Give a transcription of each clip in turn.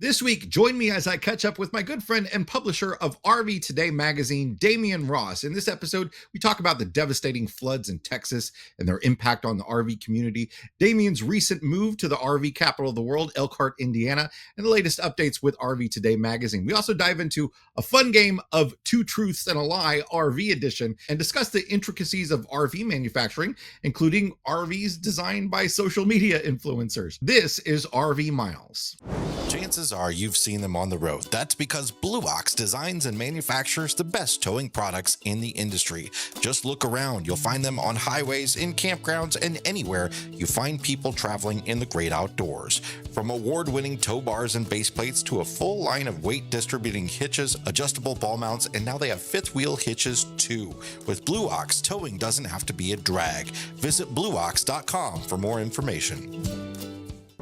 This week, join me as I catch up with my good friend and publisher of RV Today magazine, Damien Ross. In this episode, we talk about the devastating floods in Texas and their impact on the RV community, Damien's recent move to the RV capital of the world, Elkhart, Indiana, and the latest updates with RV Today magazine. We also dive into a fun game of Two Truths and a Lie, RV edition, and discuss the intricacies of RV manufacturing, including RVs designed by social media influencers. This is RV Miles. Chances are you've seen them on the road. That's because Blue Ox designs and manufactures the best towing products in the industry. Just look around. You'll find them on highways, in campgrounds, and anywhere you find people traveling in the great outdoors. From award-winning tow bars and base plates to a full line of weight-distributing hitches, adjustable ball mounts, and now they have fifth-wheel hitches too. With Blue Ox, towing doesn't have to be a drag. Visit BlueOx.com for more information.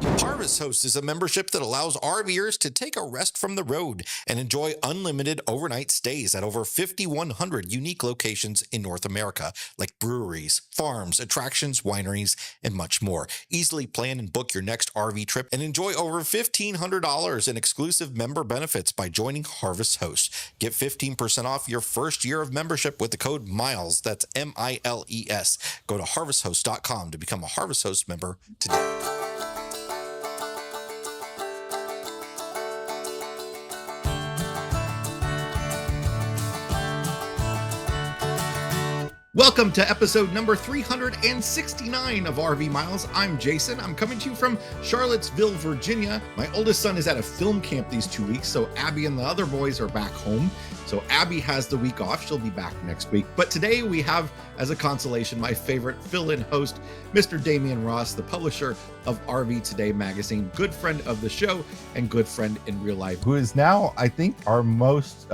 Harvest Host is a membership that allows RVers to take a rest from the road and enjoy unlimited overnight stays at over 5,100 unique locations in North America, like breweries, farms, attractions, wineries, and much more. Easily plan and book your next RV trip and enjoy over $1,500 in exclusive member benefits by joining Harvest Host. Get 15% off your first year of membership with the code MILES. That's MILES. Go to harvesthost.com to become a Harvest Host member today. Welcome to episode number 369 of RV Miles. I'm Jason. I'm coming to you from Charlottesville, Virginia. My oldest son is at a film camp these 2 weeks, so Abby and the other boys are back home. So Abby has the week off. She'll be back next week. But today we have, as a consolation, my favorite fill-in host, Mr. Damien Ross, the publisher of RV Today magazine, good friend of the show and good friend in real life. Who is now, I think, our most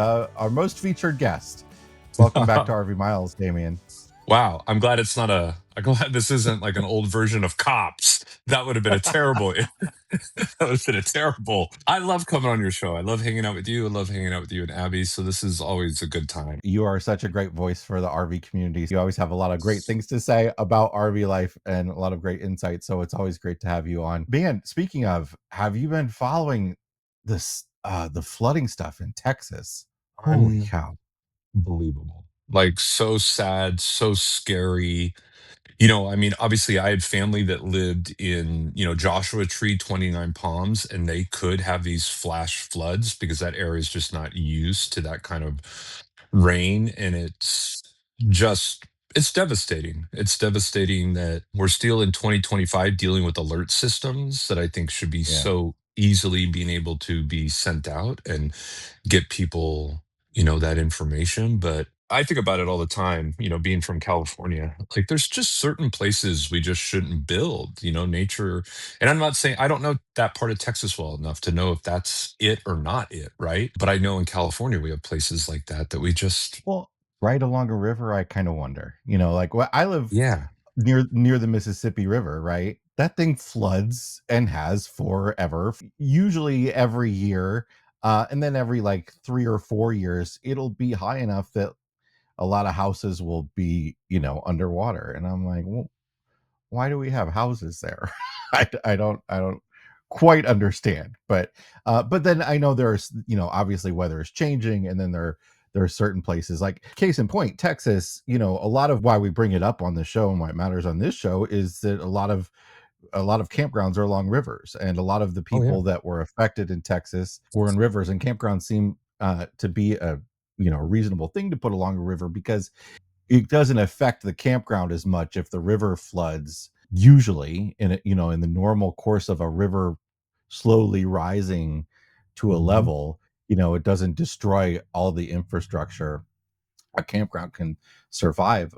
featured guest. Welcome back to RV Miles, Damien. Wow, I'm glad it's not I'm glad this isn't like an old version of Cops. That would have been a terrible. That would have been a terrible. I love coming on your show. I love hanging out with you. I love hanging out with you and Abby. So this is always a good time. You are such a great voice for the RV community. You always have a lot of great things to say about RV life and a lot of great insights. So it's always great to have you on. Man, speaking of, have you been following this the flooding stuff in Texas? Holy cow. Unbelievable. Like so sad, so scary. I mean, obviously I had family that lived in, Joshua Tree, 29 Palms, and they could have these flash floods because that area is just not used to that kind of rain. And just, it's devastating. It's devastating that we're still in 2025 dealing with alert systems that I think should be so easily being able to be sent out and get people, that information. But I think about it all the time, being from California. Like there's just certain places we just shouldn't build, nature. And I'm not saying I don't know that part of Texas well enough to know if that's it or not it, right? But I know in California we have places like that we just Right along a river, I kind of wonder. I live yeah. near the Mississippi River, right? That thing floods and has forever, usually every year. And then every like 3 or 4 years, it'll be high enough that a lot of houses will be, underwater. And I'm like, well, why do we have houses there? I don't quite understand. But then I know there's, obviously weather is changing, and then there are certain places, like case in point, Texas. A lot of why we bring it up on the show and why it matters on this show is that a lot of campgrounds are along rivers, and a lot of the people that were affected in Texas were in rivers, and campgrounds seem to be a reasonable thing to put along a river because it doesn't affect the campground as much if the river floods. Usually in the normal course of a river slowly rising to a level, it doesn't destroy all the infrastructure. A campground can survive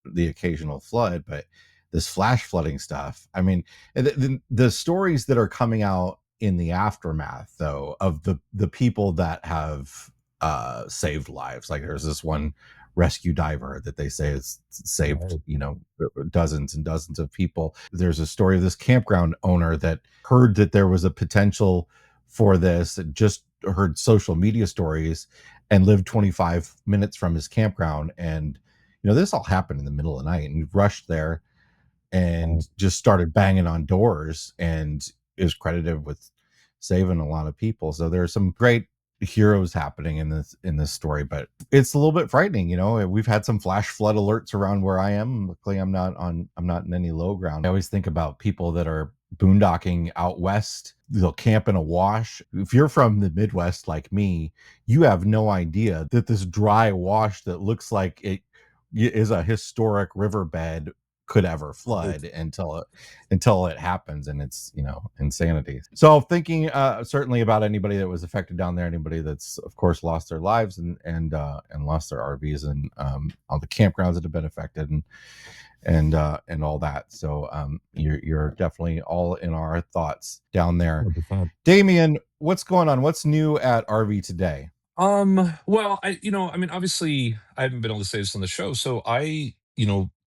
the occasional flood, but this flash flooding stuff, I mean, the stories that are coming out in the aftermath, though, of the people that have saved lives, like there's this one rescue diver that they say has saved dozens and dozens of people. There's a story of this campground owner that heard that there was a potential for this, just heard social media stories, and lived 25 minutes from his campground. And this all happened in the middle of the night, and he rushed there and just started banging on doors, and is credited with saving a lot of people. So there's some great heroes happening in this story, but it's a little bit frightening. We've had some flash flood alerts around where I am. Luckily I'm not in any low ground. I always think about people that are boondocking out west. They'll camp in a wash. If you're from the Midwest like me, you have no idea that this dry wash that looks like it is a historic riverbed could ever Right. flood until it happens, and it's insanity. So thinking certainly about anybody that was affected down there, anybody that's of course lost their lives and lost their RVs, and all the campgrounds that have been affected, and all that. So you're definitely all in our thoughts down there. 100%. Damien, what's going on? What's new at RV today? Well, I mean, obviously, I haven't been able to say this on the show. So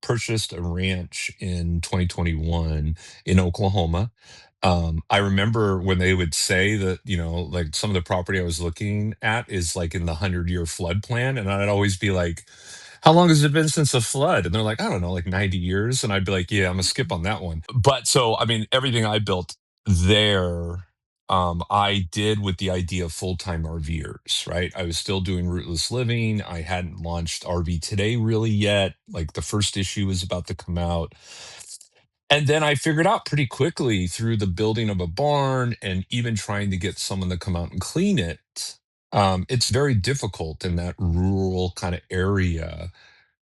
purchased a ranch in 2021 in Oklahoma. I remember when they would say that, like some of the property I was looking at is like in the 100-year flood plan. And I'd always be like, how long has it been since a flood? And they're like, I don't know, like 90 years. And I'd be like, yeah, I'm gonna skip on that one. But so, I mean, everything I built there, I did with the idea of full-time RVers, right? I was still doing rootless living. I hadn't launched RV Today really yet. Like the first issue was about to come out. And then I figured out pretty quickly through the building of a barn and even trying to get someone to come out and clean it. It's very difficult in that rural kind of area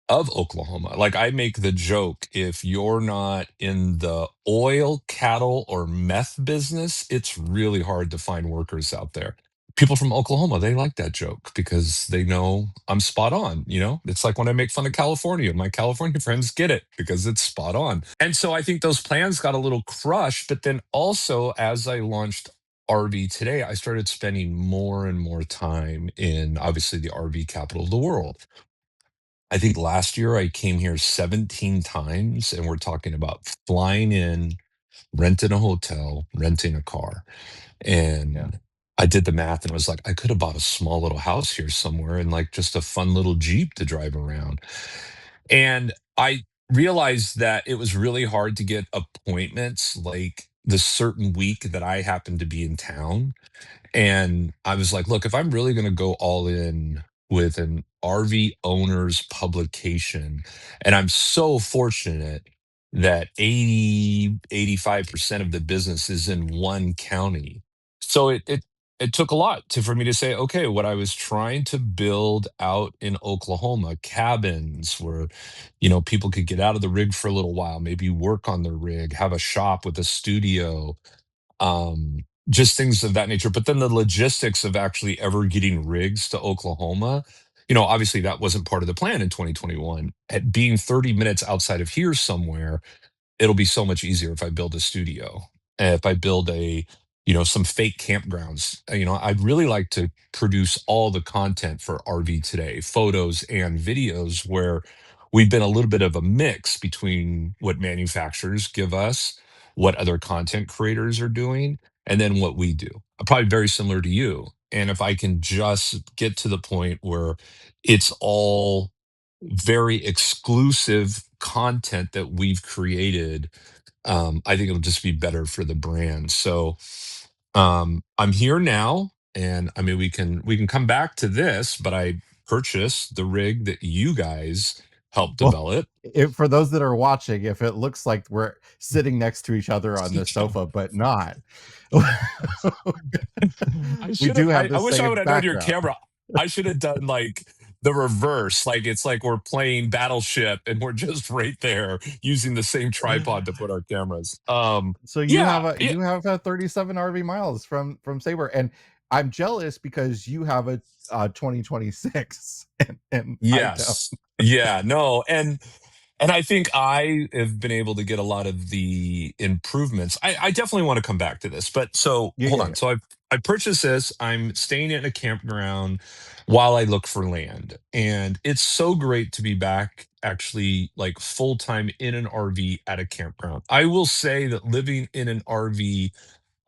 of Oklahoma. Like I make the joke, if you're not in the oil, cattle, or meth business, it's really hard to find workers out there. People from Oklahoma, they like that joke because they know I'm spot on, It's like when I make fun of California, my California friends get it because it's spot on. And so I think those plans got a little crushed, but then also as I launched RV Today, I started spending more and more time in obviously the RV capital of the world. I think last year I came here 17 times, and we're talking about flying in, renting a hotel, renting a car. Yeah. And I did the math and it was like, I could have bought a small little house here somewhere and like just a fun little Jeep to drive around. And I realized that it was really hard to get appointments like the certain week that I happened to be in town. And I was like, look, if I'm really going to go all in with an RV owner's publication, and I'm so fortunate that 85% of the business is in one county. So it took a lot for me to say, okay, what I was trying to build out in Oklahoma, cabins where, people could get out of the rig for a little while, maybe work on their rig, have a shop with a studio, just things of that nature. But then the logistics of actually ever getting rigs to Oklahoma, obviously that wasn't part of the plan in 2021. At being 30 minutes outside of here somewhere, it'll be so much easier if I build a studio. If I build some fake campgrounds. I'd really like to produce all the content for RV Today, photos and videos, where we've been a little bit of a mix between what manufacturers give us, what other content creators are doing, and then what we do. Probably very similar to you. And if I can just get to the point where it's all very exclusive content that we've created, I think it'll just be better for the brand. So I'm here now, and I mean we can come back to this, but I purchased the rig that you guys helped Well, develop. for those that are watching, if it looks like we're sitting next to each other on the Yeah. sofa, but not, I we should do have. have I the wish I would same have known your background. camera. I should have done like the reverse. Like it's like we're playing Battleship and we're just right there using the same tripod to put our cameras. So Yeah, yeah, you have a 37 RV miles from Sabre, and I'm jealous because you have a 2026, and I don't. yes, yeah, no, and I think I have been able to get a lot of the improvements. I definitely want to come back to this, but so Yeah, hold yeah, on. yeah. So I purchased this. I'm staying in a campground while I look for land, and it's so great to be back actually like full time in an RV at a campground. I will say that living in an RV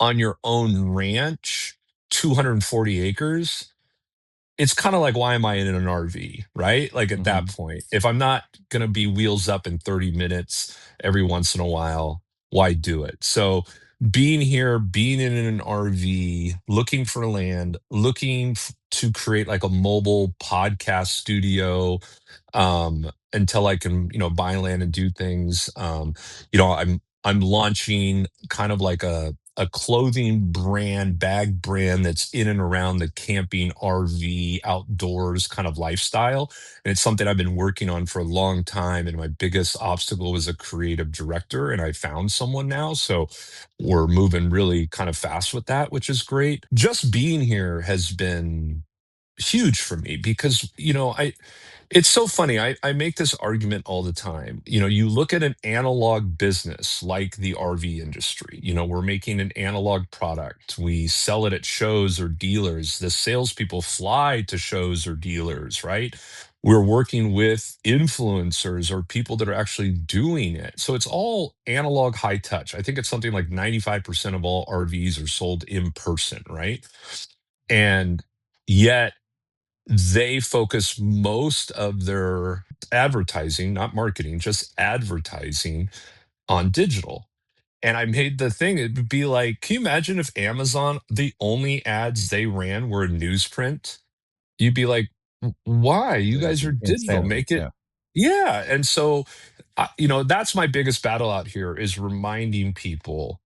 on your own ranch, 240 acres, it's kind of like, why am I in an RV, right? Like at that Hmm. point, if I'm not going to be wheels up in 30 minutes every once in a while, why do it? So being here, being in an RV, looking for land, to create like a mobile podcast studio, until I can, buy land and do things. I'm launching kind of like a clothing brand, bag brand that's in and around the camping, RV, outdoors kind of lifestyle. And it's something I've been working on for a long time. And my biggest obstacle was a creative director, and I found someone now. So we're moving really kind of fast with that, which is great. Just being here has been huge for me because I it's so funny. I make this argument all the time. You look at an analog business like the RV industry. We're making an analog product. We sell it at shows or dealers. The salespeople fly to shows or dealers, right? We're working with influencers or people that are actually doing it. So it's all analog high touch. I think it's something like 95% of all RVs are sold in person, right? And yet they focus most of their advertising, not marketing, just advertising on digital. And I made the thing, it would be like, can you imagine if Amazon, the only ads they ran were newsprint? You'd be like, Why? You It'd guys are be digital. insanity. Make it." Yeah. Yeah. And so, that's my biggest battle out here is reminding people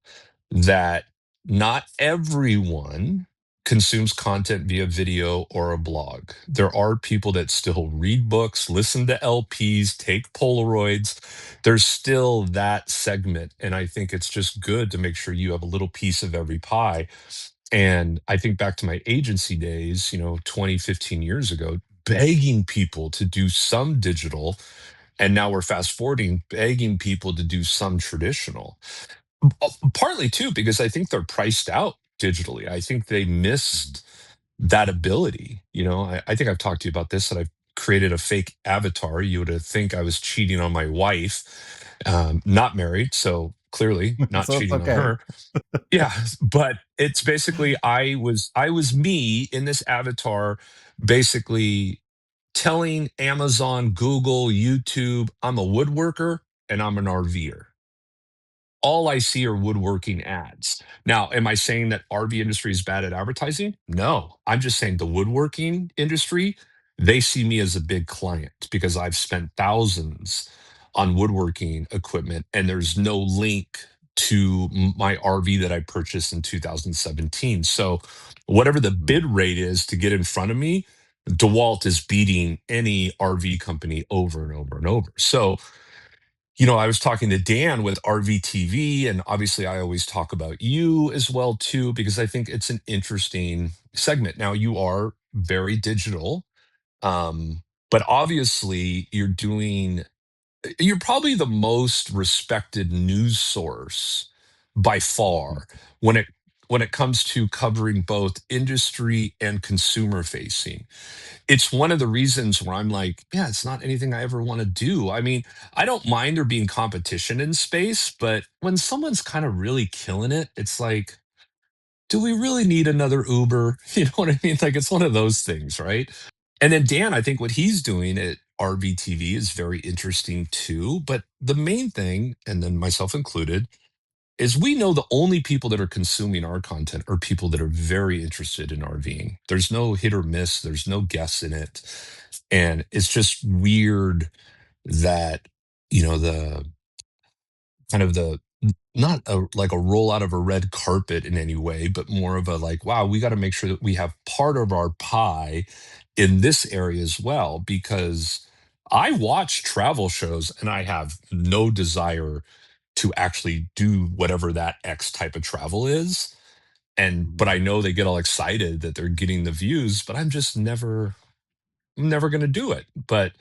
that not everyone consumes content via video or a blog. There are people that still read books, listen to LPs, take Polaroids. There's still that segment. And I think it's just good to make sure you have a little piece of every pie. And I think back to my agency days, 20, 15 years ago, begging people to do some digital. And now we're fast forwarding, begging people to do some traditional. Partly too, because I think they're priced out digitally. I think they Mhm. missed that ability. I think I've talked to you about this, that I've created a fake avatar. You would think I was cheating on my wife, not married. So clearly not So it's cheating on okay. her. Yeah, but it's basically I was me in this avatar, basically telling Amazon, Google, YouTube, I'm a woodworker and I'm an RVer. All I see are woodworking ads. Now, am I saying that RV industry is bad at advertising? No. I'm just saying the woodworking industry, they see me as a big client because I've spent thousands on woodworking equipment and there's no link to my RV that I purchased in 2017. So, whatever the Mhm. bid rate is to get in front of me, DeWalt is beating any RV company over and over and over. So, I was talking to Dan with RVTV, and obviously I always talk about you as well too, because I think it's an interesting segment. Now you are very digital, but obviously you're probably the most respected news source by Mhm. far when it comes to covering both industry and consumer facing. It's one of the reasons where I'm like, yeah, it's not anything I ever want to do. I mean, I don't mind there being competition in space, but when someone's kind of really killing it, it's like, do we really need another Uber? You know what I mean? Like, it's one of those things, right? And then Dan, I think what he's doing at RVTV is very interesting too. But the main thing, and then myself included, is we know the only people that are consuming our content are people that are very interested in RVing. There's no hit or miss, there's no guess in it. And it's just weird that, the kind of the not like a roll out of a red carpet in any way, but more of a like, wow, we got to make sure that we have part of our pie in this area as well. Because I watch travel shows and I have no desire to actually do whatever that X type of travel is. But Mhm. I know they get all excited that they're getting the views, but I'm never going to do it. But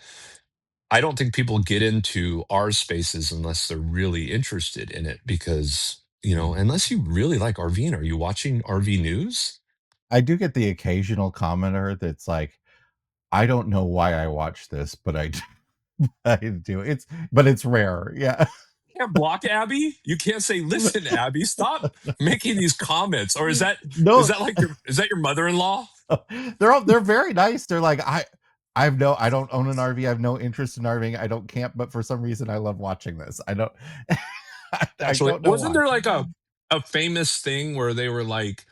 I don't think people get into our spaces unless they're really interested in it because, Mhm. unless you really like RVing, are you watching RV news? I do get the occasional commenter that's like, I don't know why I watch this, but I do. I do. It's rare. Yeah. You can't block Abby. You can't say, "Listen, Abby, stop making these comments." Or is that is No, that like your mother-in-law? they're very nice. They're like, I don't own an RV. I have no interest in RVing. I don't camp, but for some reason I love watching this. I don't I Actually, don't know wasn't why. there like a a famous thing where they were like,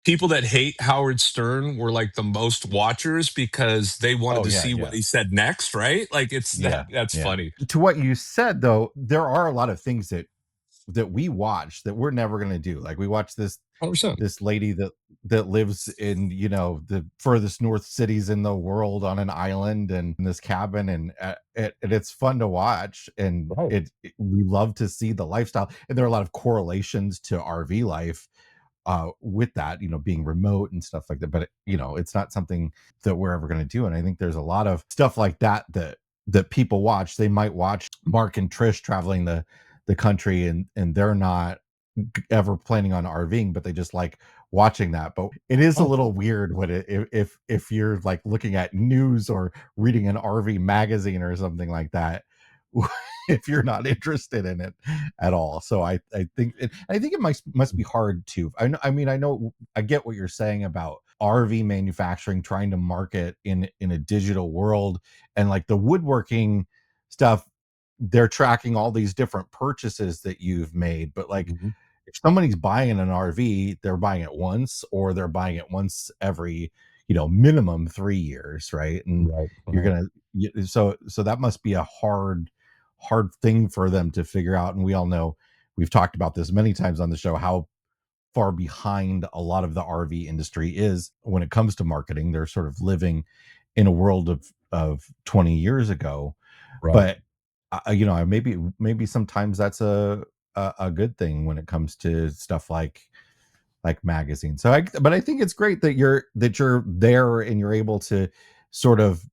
people that hate Howard Stern were like the most watchers because they wanted Oh to yeah, see what yeah. he said next, right? Like it's that Yeah, that's yeah. funny. To what you said though, there are a lot of things that we watch that we're never going to do. Like we watch 100%. this lady that lives in, you know, the furthest north cities in the world on an island and in this cabin, and and it's fun to watch, and Right. we love to see the lifestyle, and there are a lot of correlations to RV life with that, you know, being remote and stuff like that. But you know, it's not something that we're ever going to do. And I think there's a lot of stuff like that that people watch. They might watch Mark and Trish traveling the country, and they're not ever planning on RVing, but they just like watching that. But it is a Oh, little weird when if you're like looking at news or reading an RV magazine or something like that, if you're not interested in it at all. So I think it must be hard too. I mean, I know, I get what you're saying about RV manufacturing trying to market in a digital world, and like the woodworking stuff, they're tracking all these different purchases that you've made. But like, mhm. if somebody's buying an RV, they're buying it once, or they're buying it once every, you know, minimum 3 years, right? And Right, you're right, gonna so that must be a hard thing for them to figure out. And we all know, we've talked about this many times on the show, how far behind a lot of the RV industry is when it comes to marketing. They're sort of living in a world of 20 years ago. right. But you know, maybe sometimes that's a good thing when it comes to stuff like magazines. So but I think it's great that you're there and you're able to sort of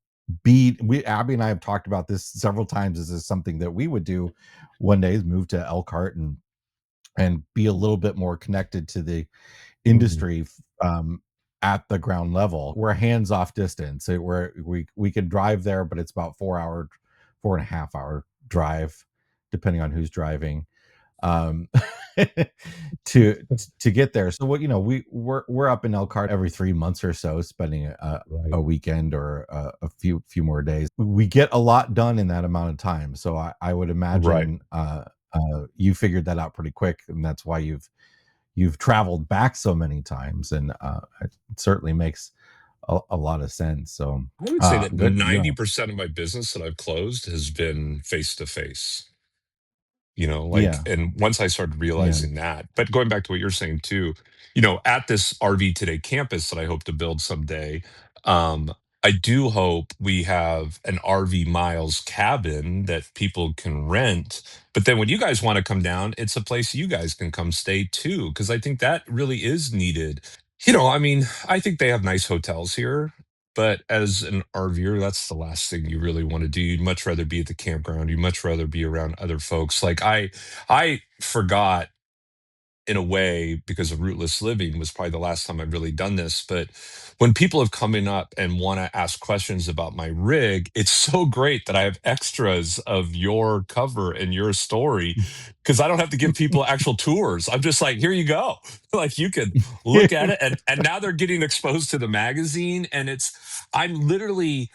be. We Abby and I have talked about this several times. This is something that we would do one day, is move to Elkhart and be a little bit more connected to the Mhm. industry, at the ground level. We're hands off distance. We could drive there, but it's about 4.5 hour drive, depending on who's driving, um, to get there. So what, you know, we're up in Elkhart every 3 months or so, spending Right, a weekend or a few more days. We get a lot done in that amount of time. So I would right. imagine you figured that out pretty quick, and that's why you've traveled back so many times, and it certainly makes a lot of sense. So I would say that good, you know. 90% of my business that I've closed has been face to face. Like, Yeah, and once I started yeah. realizing that, but going back to what you're saying too, at this RV Today campus that I hope to build someday, I do hope we have an RV Miles cabin that people can rent. But then when you guys want to come down, it's a place you guys can come stay too, because I think that really is needed. I mean, I think they have nice hotels here, but as an RVer, that's the last thing you really want to do. You'd much rather be at the campground. You'd much rather be around other folks. Like I forgot, in a way, because of rootless living was probably the last time I've really done this. But when people have come in up and want to ask questions about my rig, it's so great that I have extras of your cover and your story, because I don't have to give people actual tours. I'm just like, here you go. Like you could look at it, and now they're getting exposed to the magazine, and I'm literally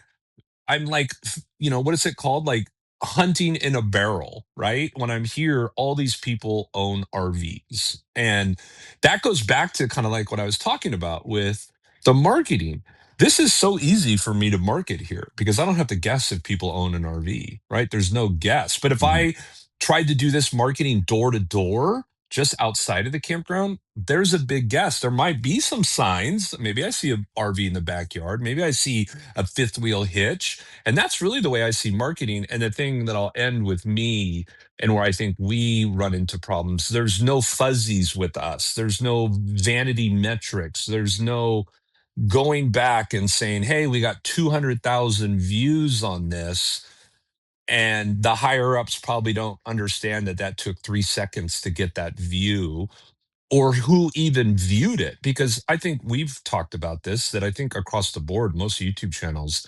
I'm like, what is it called? Like hunting in a barrel, right? When I'm here, all these people own RVs. And that goes back to kind of like what I was talking about with the marketing. This is so easy for me to market here because I don't have to guess if people own an RV, right? There's no guess. But if Mhm. I tried to do this marketing door to door, just outside of the campground, there's a big guess. There might be some signs. Maybe I see an RV in the backyard. Maybe I see a fifth wheel hitch. And that's really the way I see marketing. And the thing that I'll end with me, and where I think we run into problems, there's no fuzzies with us. There's no vanity metrics. There's no going back and saying, hey, we got 200,000 views on this. And the higher ups probably don't understand that that took 3 seconds to get that view, or who even viewed it. Because I think we've talked about this, that I think across the board, most YouTube channels,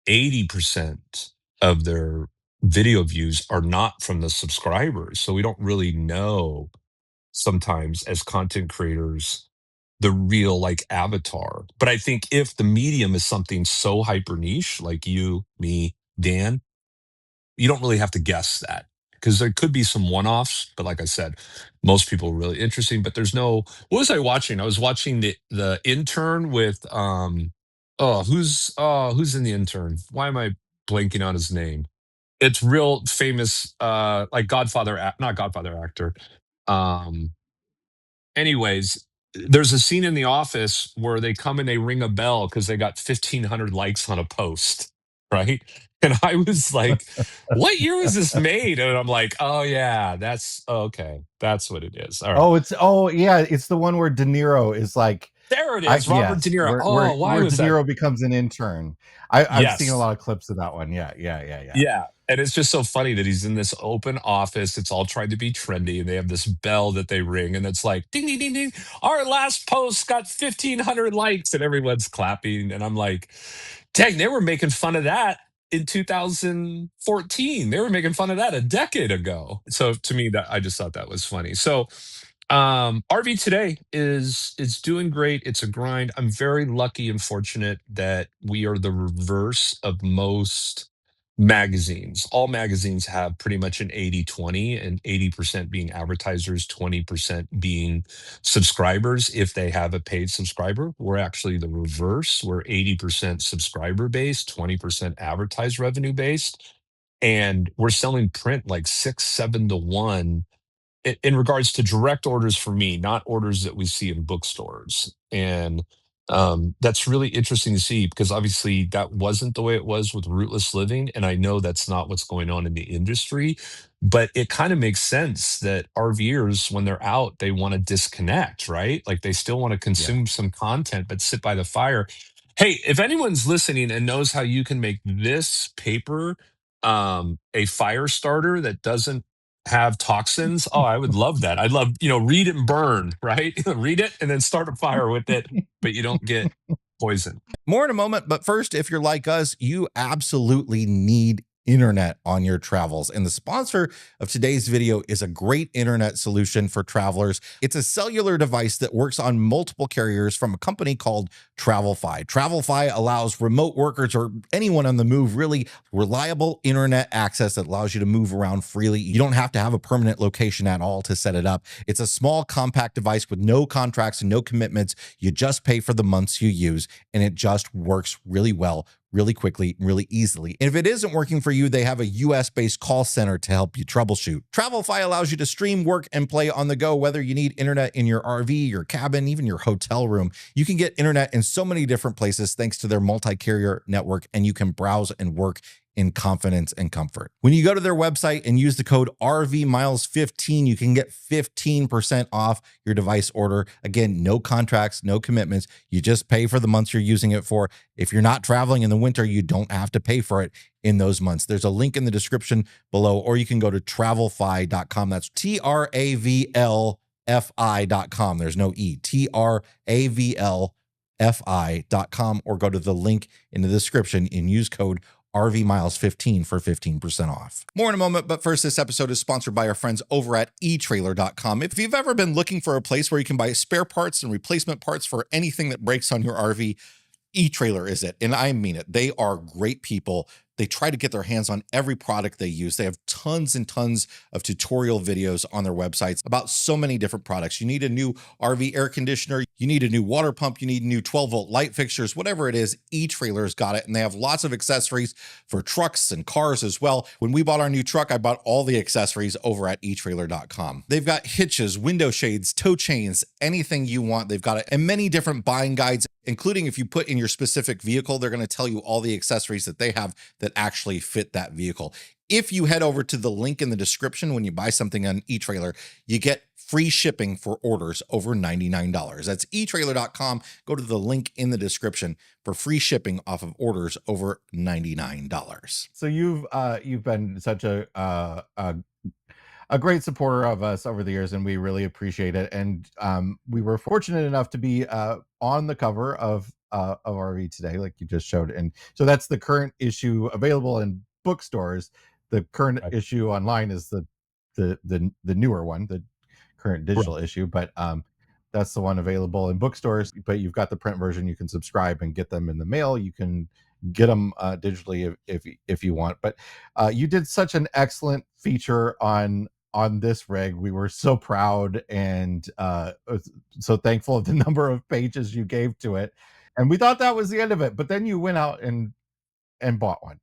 80% of their video views are not from the subscribers. So we don't really know sometimes as content creators the real like avatar. But I think if the medium is something so hyper niche, like you, me, Dan, you don't really have to guess that. because there could be some one-offs, but like I said, most people really interesting. But there's no. What was I watching? I was watching the intern with who's in the intern? Why am I blanking on his name? It's real famous, like Godfather, not Godfather actor. Um, anyways, there's a scene in The Office where they come and they ring a bell because they got 1,500 likes on a post, right? And I was like, "What year was this made?" And I'm like, "Oh yeah, okay. That's what it is. All right, Yeah, it's the one where De Niro is like, there it I is, Robert De yes, Niro. where Oh, why De was that? Niro becomes an intern. I've seen a Yes, lot of clips of that one. Yeah. yeah, and it's just so funny that he's in this open office. It's all trying to be trendy, and they have this bell that they ring, and it's like ding ding ding ding. Our last post got 1,500 likes, and everyone's clapping. And I'm like, dang, they were making fun of that in 2014. They were making fun of that a decade ago. So to me, that I just thought that was funny. So RV today is doing great. It's a grind. I'm very lucky and fortunate that we are the reverse of most magazines. All magazines have pretty much an 80-20, and 80% being advertisers, 20% being subscribers if they have a paid subscriber. We're actually the reverse. We're 80% subscriber based, 20% advertised revenue based. And we're selling print like 6, 7 to 1 in regards to direct orders for me, not orders that we see in bookstores. And that's really interesting to see because obviously that wasn't the way it was with Rootless Living. And I know that's not what's going on in the industry, but it kind of makes sense that RVers, when they're out, they want to disconnect, right? Like they still want to Yeah. consume some content, but sit by the fire. Hey, if anyone's listening and knows how you can make this paper a fire starter that doesn't have toxins. Oh, I would love that. I'd love, read and burn, right? Read it and then start a fire with it, but you don't get poison. More in a moment, but first, if you're like us, you absolutely need internet on your travels. And the sponsor of today's video is a great internet solution for travelers. It's a cellular device that works on multiple carriers from a company called Travelfi. Travelfi allows remote workers or anyone on the move really reliable internet access that allows you to move around freely. You don't have to have a permanent location at all to set it up. It's a small, compact device with no contracts and no commitments. You just pay for the months you use, and it just works really well, really quickly, really easily. And if it isn't working for you, they have a US-based call center to help you troubleshoot. Travelfi allows you to stream, work, and play on the go, whether you need internet in your RV, your cabin, even your hotel room. You can get internet in so many different places thanks to their multi-carrier network, and you can browse and work in confidence and comfort. When you go to their website and use the code RVMiles15, you can get 15% off your device order. Again, no contracts, no commitments. You just pay for the months you're using it for. If you're not traveling in the winter, you don't have to pay for it in those months. There's a link in the description below, or you can go to travelfi.com. That's TRAVLFI.com. There's no E. TRAVLFI.com, or go to the link in the description and use code RVMiles15 for 15% off. More in a moment, but first, this episode is sponsored by our friends over at eTrailer.com. If you've ever been looking for a place where you can buy spare parts and replacement parts for anything that breaks on your RV, eTrailer is it, and I mean it. They are great people. They try to get their hands on every product they use. They have tons and tons of tutorial videos on their websites about so many different products. You need a new RV air conditioner, you need a new water pump, you need new 12-volt light fixtures, whatever it is, eTrailer's got it. And they have lots of accessories for trucks and cars as well. When we bought our new truck, I bought all the accessories over at eTrailer.com. They've got hitches, window shades, tow chains, anything you want, they've got it. And many different buying guides, including if you put in your specific vehicle, they're going to tell you all the accessories that they have that actually fit that vehicle. If you head over to the link in the description when you buy something on eTrailer, you get free shipping for orders over $99. That's eTrailer.com. Go to the link in the description for free shipping off of orders over $99. So you've been such a great supporter of us over the years, and we really appreciate it. And we were fortunate enough to be on the cover of RV Today, like you just showed. And so that's the current issue available in bookstores. The current Right. issue online is the newer one, the current digital issue. But that's the one available in bookstores. But you've got the print version. You can subscribe and get them in the mail. You can get them digitally if you want. But you did such an excellent feature on this rig. We were so proud and so thankful of the number of pages you gave to it, and we thought that was the end of it. But then you went out and bought one.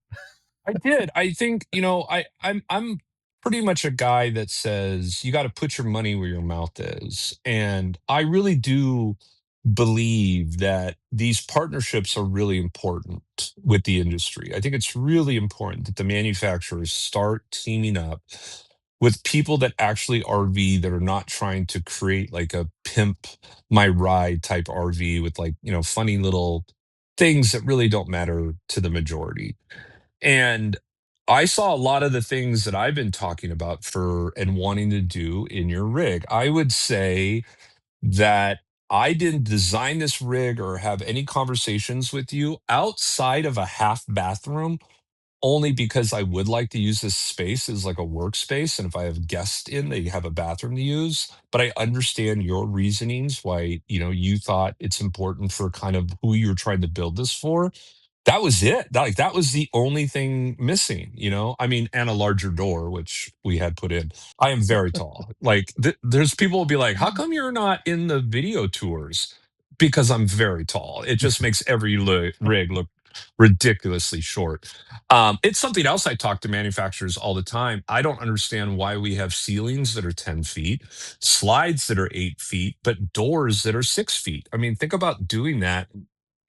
I did. I think, I'm pretty much a guy that says you got to put your money where your mouth is. And I really do believe that these partnerships are really important with the industry. I think it's really important that the manufacturers start teaming up with people that actually RV, that are not trying to create like a pimp my ride type RV with, like, funny little things that really don't matter to the majority. And I saw a lot of the things that I've been talking about for and wanting to do in your rig. I would say that I didn't design this rig or have any conversations with you outside of a half bathroom, only because I would like to use this space as like a workspace. And if I have guests in, they have a bathroom to use. But I understand your reasonings why, you thought it's important for kind of who you're trying to build this for. That was it. Like, that was the only thing missing, I mean, and a larger door, which we had put in. I am very tall. Like, there's people will be like, how come you're not in the video tours? Because I'm very tall. It just makes every rig look ridiculously short. It's something else I talk to manufacturers all the time. I don't understand why we have ceilings that are 10 feet, slides that are 8 feet, but doors that are 6 feet. I mean, think about doing that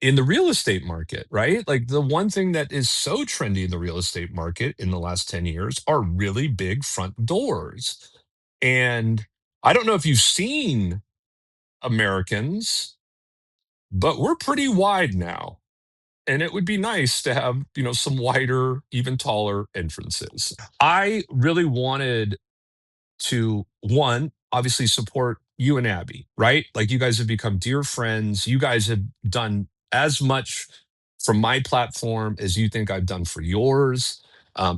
in the real estate market, right? Like, the one thing that is so trendy in the real estate market in the last 10 years are really big front doors. And I don't know if you've seen Americans, but we're pretty wide now. And it would be nice to have, some wider, even taller entrances. I really wanted to, one, obviously support you and Abby, right? Like, you guys have become dear friends. You guys have done as much from my platform as you think I've done for yours.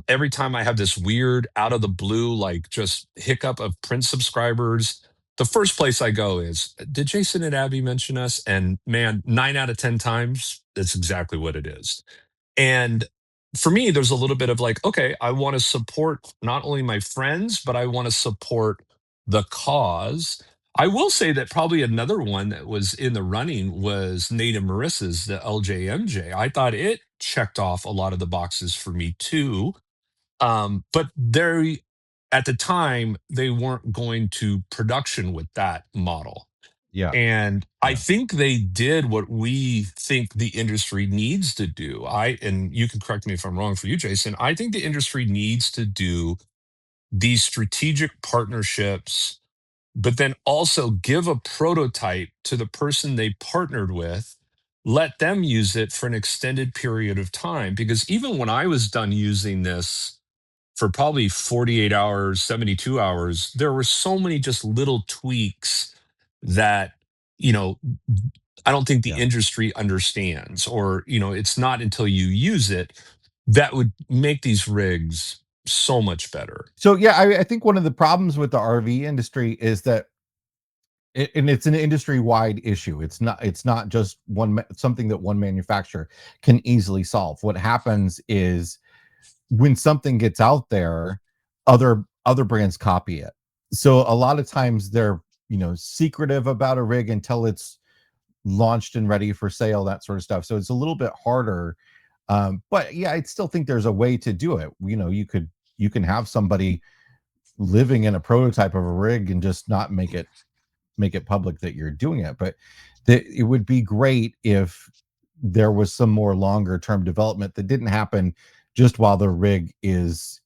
Every time I have this weird out of the blue, like, just hiccup of print subscribers, the first place I go is, did Jason and Abby mention us? And man, 9 out of 10 times, that's exactly what it is. And for me, there's a little bit of like, okay, I want to support not only my friends, but I want to support the cause. I will say that probably another one that was in the running was Nate and Marissa's, the LJMJ. I thought it checked off a lot of the boxes for me too. But they, at the time, they weren't going to production with that model. Yeah, And I yeah, think they did what we think the industry needs to do. And you can correct me if I'm wrong for you, Jason. I think the industry needs to do these strategic partnerships, but then also give a prototype to the person they partnered with, let them use it for an extended period of time. Because even when I was done using this for probably 48 hours, 72 hours, there were so many just little tweaks that, you know, I don't think the yeah. industry understands, or, it's not until you use it that would make these rigs so much better. So yeah, I think one of the problems with the RV industry is that and it's an industry wide issue. It's not just something that one manufacturer can easily solve. What happens is when something gets out there, other brands copy it. So a lot of times they're, secretive about a rig until it's launched and ready for sale, that sort of stuff. So it's a little bit harder. But yeah, I still think there's a way to do it. You can have somebody living in a prototype of a rig and just not make it public that you're doing it. But it would be great if there was some more longer term development that didn't happen just while the rig is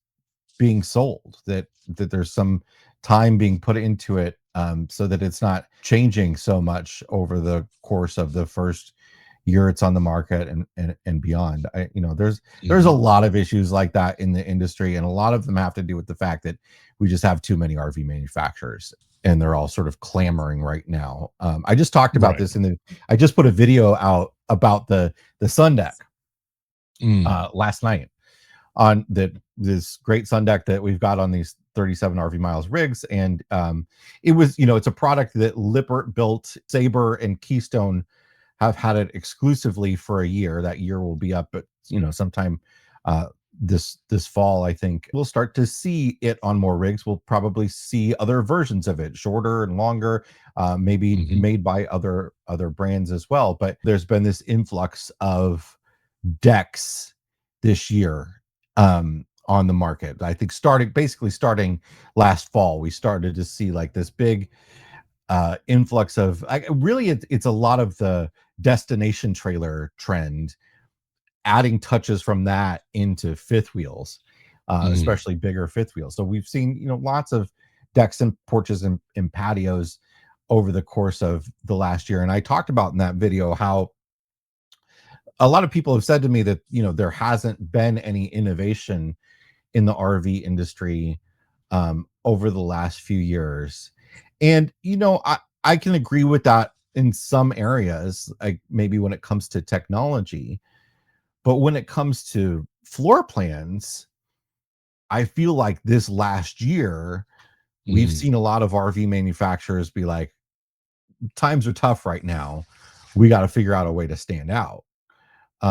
being sold, that there's some time being put into it, so that it's not changing so much over the course of the first year it's on the market and beyond. There's a Mhm. lot of issues like that in the industry, and a lot of them have to do with the fact that we just have too many RV manufacturers, and they're all sort of clamoring right now. I just talked about Right. this I just put a video out about the Sun Deck Mm. last night, on this great sun deck that we've got on these 37 RV miles rigs. And it was, it's a product that Lippert built. Sabre and Keystone have had it exclusively for a year. That year will be up, but sometime uh, this fall, I think we'll start to see it on more rigs. We'll probably see other versions of it, shorter and longer, maybe Hmm. made by other brands as well. But there's been this influx of decks this year on the market. I think starting last fall, we started to see like this big influx of really it's a lot of the destination trailer trend, adding touches from that into fifth wheels, Hmm. especially bigger fifth wheels. So we've seen lots of decks and porches and patios over the course of the last year. And I talked about in that video how a lot of people have said to me that there hasn't been any innovation in the RV industry over the last few years. And I can agree with that in some areas, like maybe when it comes to technology, but when it comes to floor plans, I feel like this last year we've Hmm. seen a lot of RV manufacturers be like, times are tough right now. We got to figure out a way to stand out.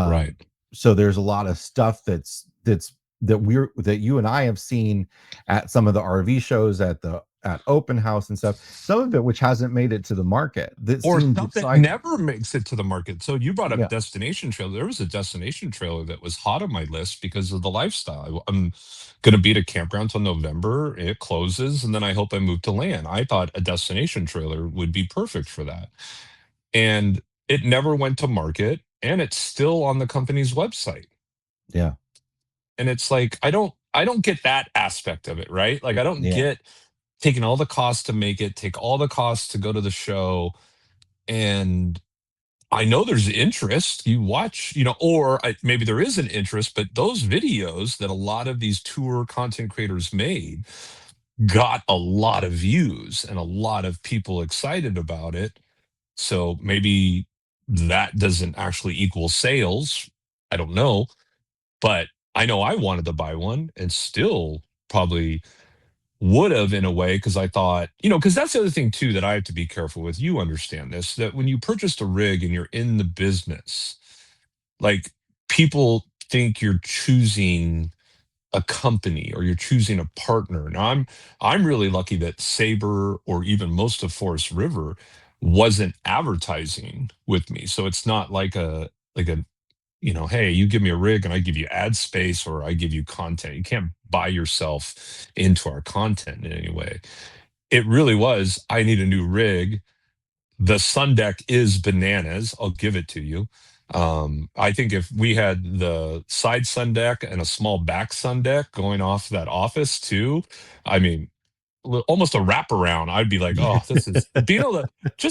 Right. Um, so there's a lot of stuff that you and I have seen at some of the RV shows, at open house and stuff. Some of it which hasn't made it to the market. That Or seems stuff it's that like never makes it to the market. So you brought up yeah, destination trailer. There was a destination trailer that was hot on my list because of the lifestyle. I'm going to be at a campground till November. It closes, and then I hope I move to land. I thought a destination trailer would be perfect for that, and it never went to market, and it's still on the company's website. yeah, And it's like I don't get that aspect of it, right? Like I don't yeah, get taking all the costs to make it, take all the costs to go to the show, and I know there's interest. You watch, or maybe there is an interest, but those videos that a lot of these tour content creators made got a lot of views and a lot of people excited about it. So maybe that doesn't actually equal sales. I don't know, but I know I wanted to buy one and still probably would have in a way because I thought, because that's the other thing too that I have to be careful with. You understand this, that when you purchased a rig and you're in the business, like people think you're choosing a company or you're choosing a partner. Now I'm really lucky that Sabre or even most of Forest River wasn't advertising with me. So it's not like a hey, you give me a rig and I give you ad space or I give you content. You can't buy yourself into our content in any way. It really was, I need a new rig. The Sun Deck is bananas. I'll give it to you. I think if we had the side Sun Deck and a small back Sun Deck going off that office too, I mean, almost a wraparound, I'd be like, oh, this is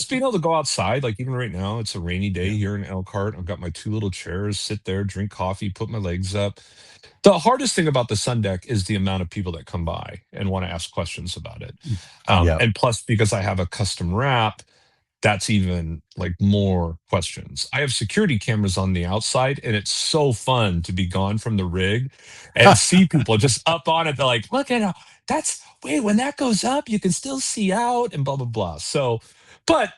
being able to go outside. Like even right now, it's a rainy day yeah, here in Elkhart. I've got my two little chairs, sit there, drink coffee, put my legs up. The hardest thing about the Sun Deck is the amount of people that come by and want to ask questions about it. yeah. And plus, because I have a custom wrap, that's even like more questions. I have security cameras on the outside, and it's so fun to be gone from the rig and see people just up on it. They're like, look at that's wait, when that goes up, you can still see out and blah, blah, blah. So, but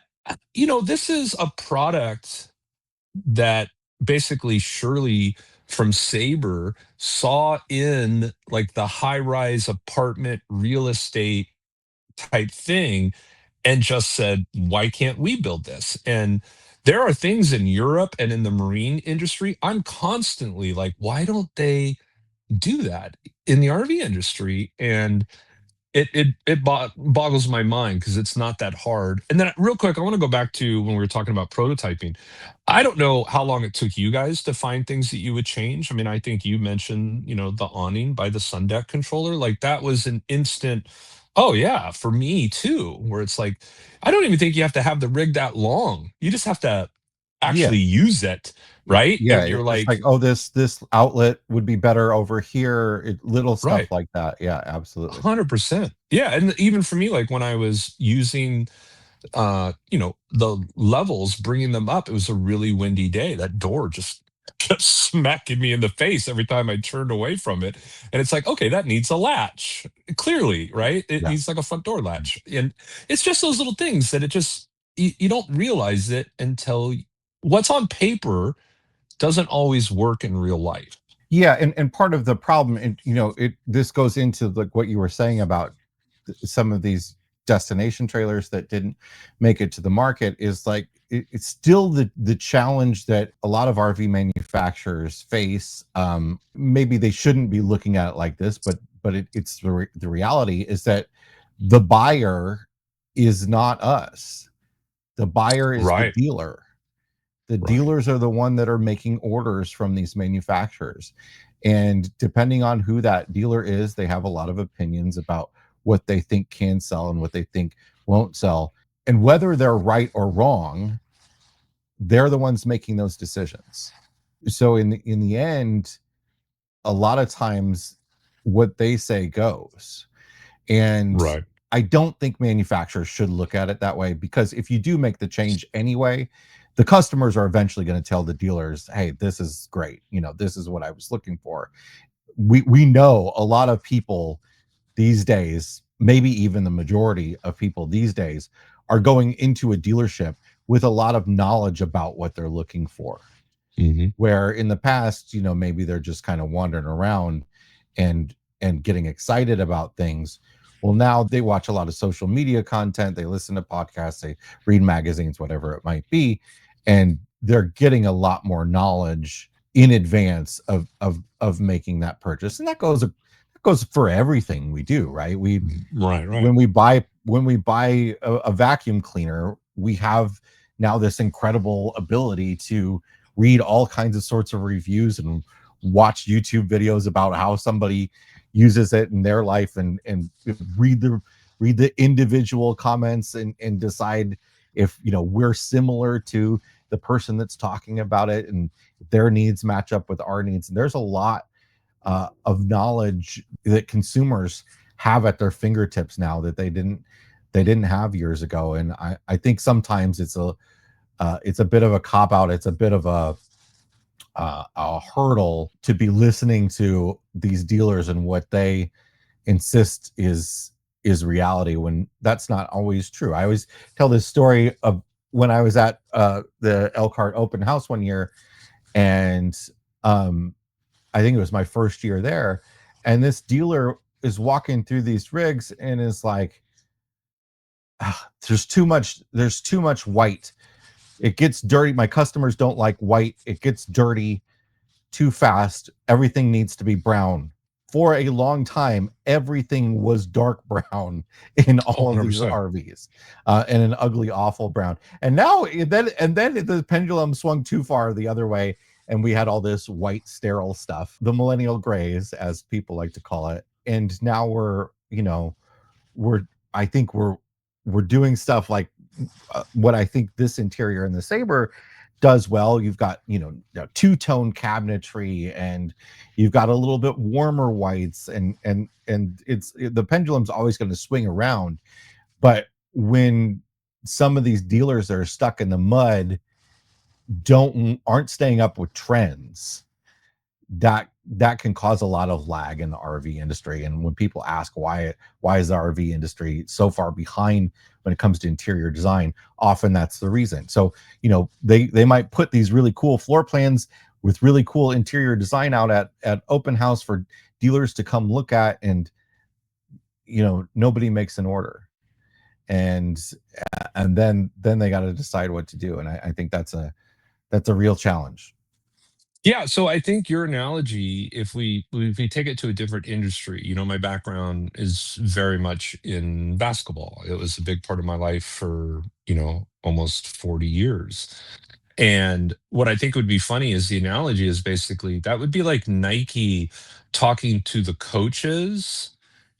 this is a product that basically Shirley from Sabre saw in like the high rise apartment real estate type thing and just said, why can't we build this? And there are things in Europe and in the marine industry. I'm constantly like, why don't they do that in the RV industry? And it boggles my mind because it's not that hard. And then real quick, I want to go back to when we were talking about prototyping. I don't know how long it took you guys to find things that you would change. I mean, I think you mentioned, the awning by the Sun Deck controller. Like that was an instant, oh yeah, for me too, where it's like, I don't even think you have to have the rig that long. You just have to Yeah, actually use it, right? yeah, If you're it's just like, like, oh, this outlet would be better over here. Little right, stuff like that. Yeah, absolutely. 100%. Yeah. And even for me, like when I was using the levels, bringing them up, it was a really windy day. That door just kept smacking me in the face every time I turned away from it. And it's like, okay, that needs a latch. Clearly, right? It Yeah, needs like a front door latch. And it's just those little things that it just you don't realize it until what's on paper doesn't always work in real life. Yeah, and part of the problem, and it this goes into like what you were saying about some of these destination trailers that didn't make it to the market, is like it's still the challenge that a lot of RV manufacturers face. Maybe they shouldn't be looking at it like this, but it's the reality is that the buyer is not us. The buyer is the Right. dealer. The Right. dealers are the one that are making orders from these manufacturers, and depending on who that dealer is, they have a lot of opinions about what they think can sell and what they think won't sell, and whether they're right or wrong, they're the ones making those decisions. So in the end, a lot of times what they say goes. And Right. I don't think manufacturers should look at it that way, because if you do make the change anyway, the customers are eventually going to tell the dealers, "Hey, this is great. This is what I was looking for." We know a lot of people these days, maybe even the majority of people these days, are going into a dealership with a lot of knowledge about what they're looking for, Hmm. where in the past, maybe they're just kind of wandering around and getting excited about things. Well, now they watch a lot of social media content, they listen to podcasts, they read magazines, whatever it might be, and they're getting a lot more knowledge in advance of making that purchase. And that goes for everything we do, right? we Right. Right. when we buy a vacuum cleaner, we have now this incredible ability to read all kinds of sorts of reviews and watch YouTube videos about how somebody uses it in their life, and read the individual comments, and decide if we're similar to the person that's talking about it, and if their needs match up with our needs. And there's a lot of knowledge that consumers have at their fingertips now that they didn't have years ago. And I think sometimes it's a bit of a cop out. It's a bit of a hurdle to be listening to these dealers and what they insist is reality, when that's not always true. I always tell this story of when I was at the Elkhart open house one year, and um, I think it was my first year there, and this dealer is walking through these rigs and is like, "Ah, there's too much white. It gets dirty. My customers don't like white. It gets dirty too fast. Everything needs to be brown." For a long time, everything was dark brown in all of these 100%. RVs, and an ugly, awful brown. And now, and then the pendulum swung too far the other way, and we had all this white, sterile stuff, the millennial grays, as people like to call it. And now we're I think we're doing stuff like what I think this interior in the Sabre does well. You've got two-tone cabinetry, and you've got a little bit warmer whites, and the pendulum's always going to swing around. But when some of these dealers that are stuck in the mud aren't staying up with trends, that can cause a lot of lag in the RV industry. And when people ask why is the RV industry so far behind when it comes to interior design, often that's the reason. So they might put these really cool floor plans with really cool interior design out at open house for dealers to come look at, and nobody makes an order. And and then they got to decide what to do. And I think that's a real challenge. Yeah, so I think your analogy, if we take it to a different industry, my background is very much in basketball. It was a big part of my life for, almost 40 years. And what I think would be funny is the analogy is basically that would be like Nike talking to the coaches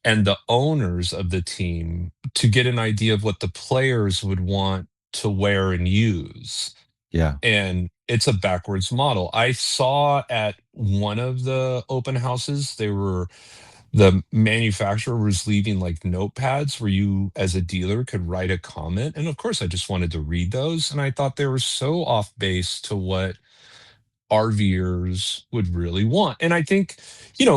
and the owners of the team to get an idea of what the players would want to wear and use. Yeah. And it's a backwards model. I saw at one of the open houses, the manufacturer was leaving like notepads where you, as a dealer, could write a comment. And of course, I just wanted to read those. And I thought they were so off base to what RVers would really want. And I think,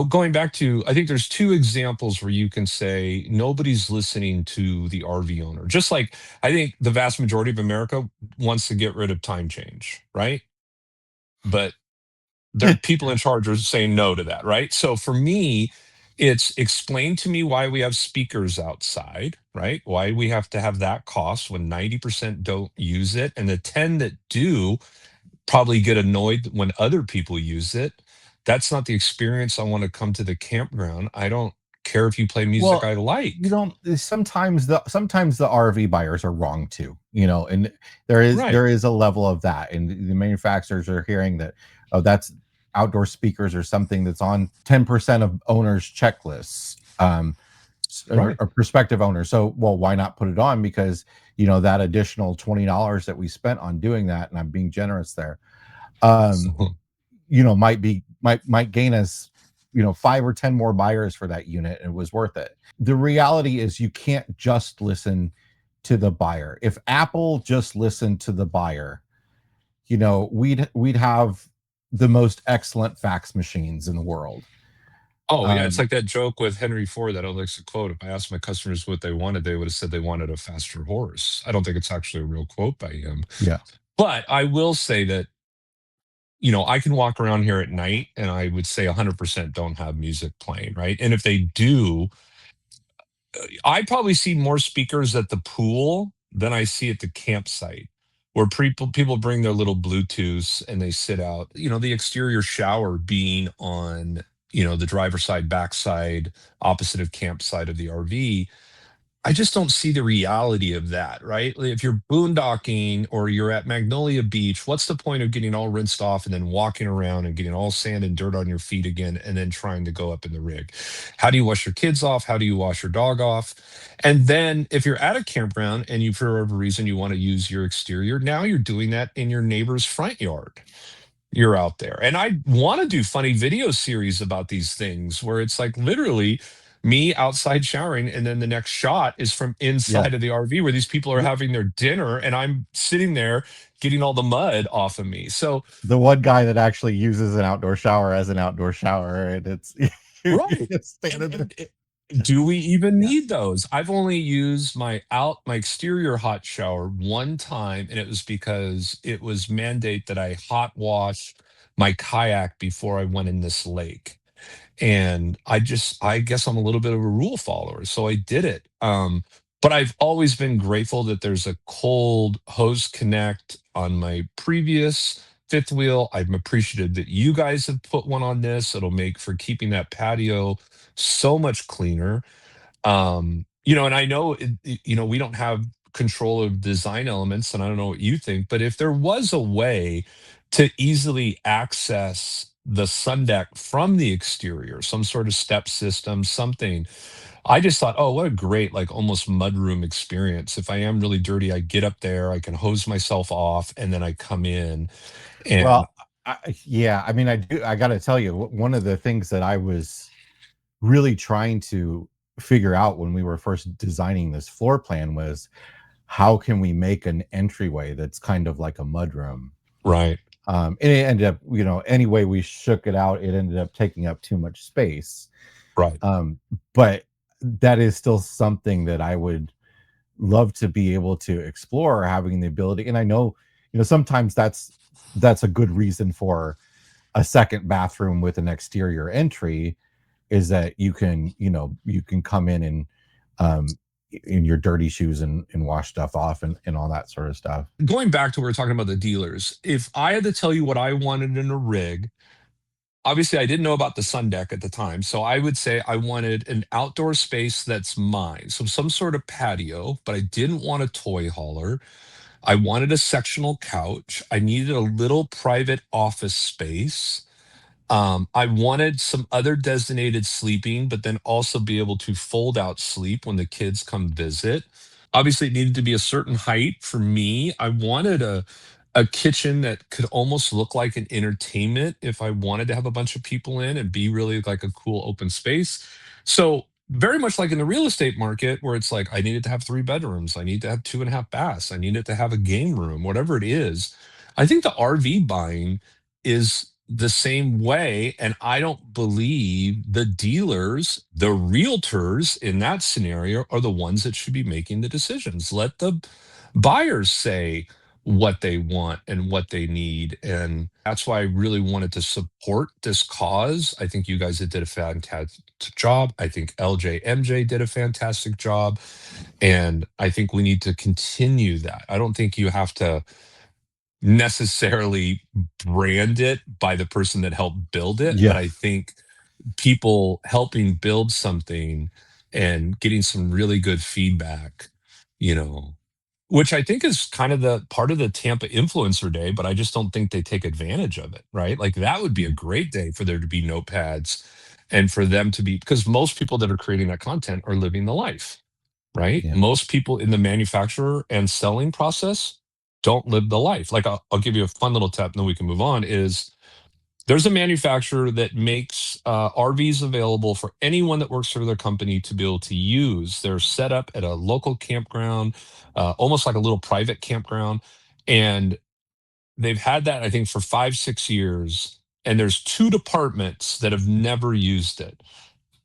going back to, I think there's two examples where you can say nobody's listening to the RV owner. Just like I think the vast majority of America wants to get rid of time change, right? But there people in charge are saying no to that, right? So for me, it's explain to me why we have speakers outside, right? Why we have to have that cost when 90% don't use it, and the 10 that do probably get annoyed when other people use it. That's not the experience I want to come to the campground. I don't care if you play music Well, I you like. don't sometimes the RV buyers are wrong too, and Right. there is a level of that, and the manufacturers are hearing that, oh, that's outdoor speakers or something that's on 10% of owners' checklists, or, Right. or prospective owners. So, well, why not put it on? Because that additional $20 that we spent on doing that, and I'm being generous there, um, So, might gain us 5 or 10 more buyers for that unit, and it was worth it. The reality is you can't just listen to the buyer. If Apple just listened to the buyer, we'd have the most excellent fax machines in the world. oh yeah, it's um like that joke with Henry Ford that I like to quote. If I asked my customers what they wanted, they would have said they wanted a faster horse. I don't think it's actually a real quote by him. yeah. But I will say that, I can walk around here at night and I would say 100% don't have music playing, right? And if they do, I probably see more speakers at the pool than I see at the campsite, where people bring their little Bluetooths and they sit out. The exterior shower being on, the driver's side, backside, opposite of campsite of the RV. I just don't see the reality of that, right? Like, if you're boondocking or you're at Magnolia Beach, what's the point of getting all rinsed off and then walking around and getting all sand and dirt on your feet again and then trying to go up in the rig? How do you wash your kids off? How do you wash your dog off? And then if you're at a campground and you, for whatever reason, you want to use your exterior, now you're doing that in your neighbor's front yard. You're out there. And I want to do funny video series about these things where it's like literally me outside showering, and then the next shot is from Yeah. inside of the RV where these people are the, having their dinner and I'm sitting there getting all the mud off of me. So, the one guy that actually uses an outdoor shower as an outdoor shower, and it's right. standing there. Do we even Yeah. need those? I've only used my exterior hot shower one time, and it was because it was mandate that I hot wash my kayak before I went in this lake. And I guess I'm a little bit of a rule follower, so I did it. But I've always been grateful that there's a cold hose connect on my previous fifth wheel. I'm appreciative that you guys have put one on this. It'll make for keeping that patio so much cleaner. And I know we don't have control of design elements, and I don't know what you think, but if there was a way to easily access the sun deck from the exterior, some sort of step system, something, I just thought, oh, what a great, like, almost mudroom experience. If I am really dirty, I get up there, I can hose myself off, and then I come in. And Well, yeah, I mean, I got to tell you, one of the things that I was really trying to figure out when we were first designing this floor plan was, how can we make an entryway that's kind of like a mudroom? right, And it ended up, any way we shook it out, it ended up taking up too much space. right. Um, but that is still something that I would love to be able to explore, having the ability. And I know, sometimes that's a good reason for a second bathroom with an exterior entry, is that you can come in and, um in your dirty shoes, and wash stuff off, and all that sort of stuff. Going back to what we were talking about the dealers, if I had to tell you what I wanted in a rig, obviously I didn't know about the sun deck at the time, so I would say I wanted an outdoor space that's mine, so some sort of patio, but I didn't want a toy hauler. I wanted a sectional couch. I needed a little private office space. I wanted some other designated sleeping, but then also be able to fold out sleep when the kids come visit. Obviously, it needed to be a certain height for me. I wanted a kitchen that could almost look like an entertainment if I wanted to have a bunch of people in and be really like a cool open space. So very much like in the real estate market, where it's like I needed to have 3 bedrooms, I need to have 2.5 baths, I needed to have a game room, whatever it is. I think the RV buying is the same way. And I don't believe the dealers, the realtors in that scenario are the ones that should be making the decisions. Let the buyers say what they want and what they need. And that's why I really wanted to support this cause. I think you guys did a fantastic job. I think LJMJ did a fantastic job. And I think we need to continue that. I don't think you have to necessarily brand it by the person that helped build it, but Yeah. I think people helping build something and getting some really good feedback, you know, which I think is kind of the part of the Tampa Influencer Day, but I just don't think they take advantage of it, right? Like that would be a great day for there to be notepads and for them to be, because most people that are creating that content are living the life, right? Yeah. Most people in the manufacturer and selling process don't live the life. Like I'll give you a fun little tip and then we can move on is there's a manufacturer that makes RVs available for anyone that works for their company to be able to use. They're set up at a local campground, almost like a little private campground. And they've had that, I think, for 5, 6 years. And there's two departments that have never used it,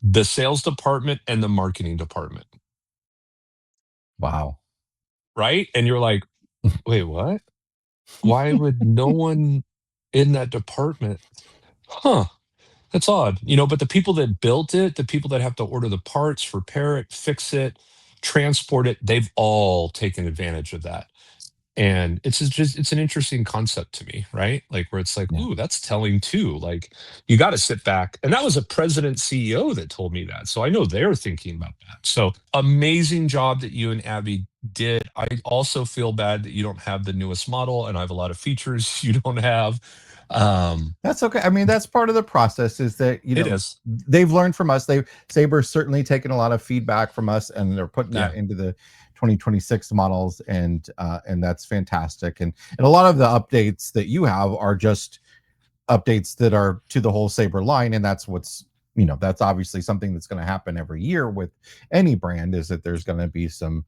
the sales department and the marketing department. Wow. Right. And you're like, wait, what? Why would no one in that department? Huh. That's odd, but the people that built it, the people that have to order the parts, repair it, fix it, transport it, they've all taken advantage of that. And it's an interesting concept to me, right? Like where it's like, Yeah. ooh, that's telling too. Like you got to sit back. And that was a president CEO that told me that. So I know they're thinking about that. So amazing job that you and Abby did. I also feel bad that you don't have the newest model and I have a lot of features you don't have. That's okay. I mean, that's part of the process is that, It is. they've learned from us. Saber's certainly taken a lot of feedback from us and they're putting that Yeah. into the 2026 models. And that's fantastic. And a lot of the updates that you have are just updates that are to the whole Saber line. And that's that's obviously something that's going to happen every year with any brand is that there's going to be some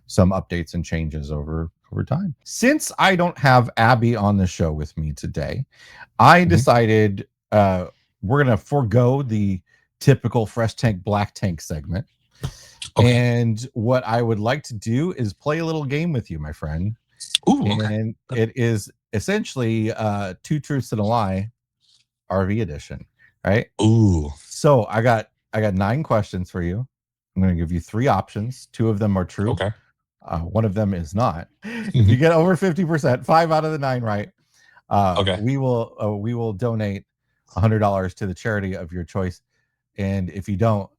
updates and changes over time. Since I don't have Abby on the show with me today, I Mhm. decided we're going to forego the typical fresh tank black tank segment. Okay. And what I would like to do is play a little game with you, my friend. Ooh, okay. And it is essentially two truths and a lie RV edition, right? Ooh, So I got 9 questions for you. I'm going to give you 3 options. 2 of them are true. okay. One of them is not. If you Mhm. get over 50%, 5 out of the 9 right, Okay. we will donate $100 to the charity of your choice. And if you don't,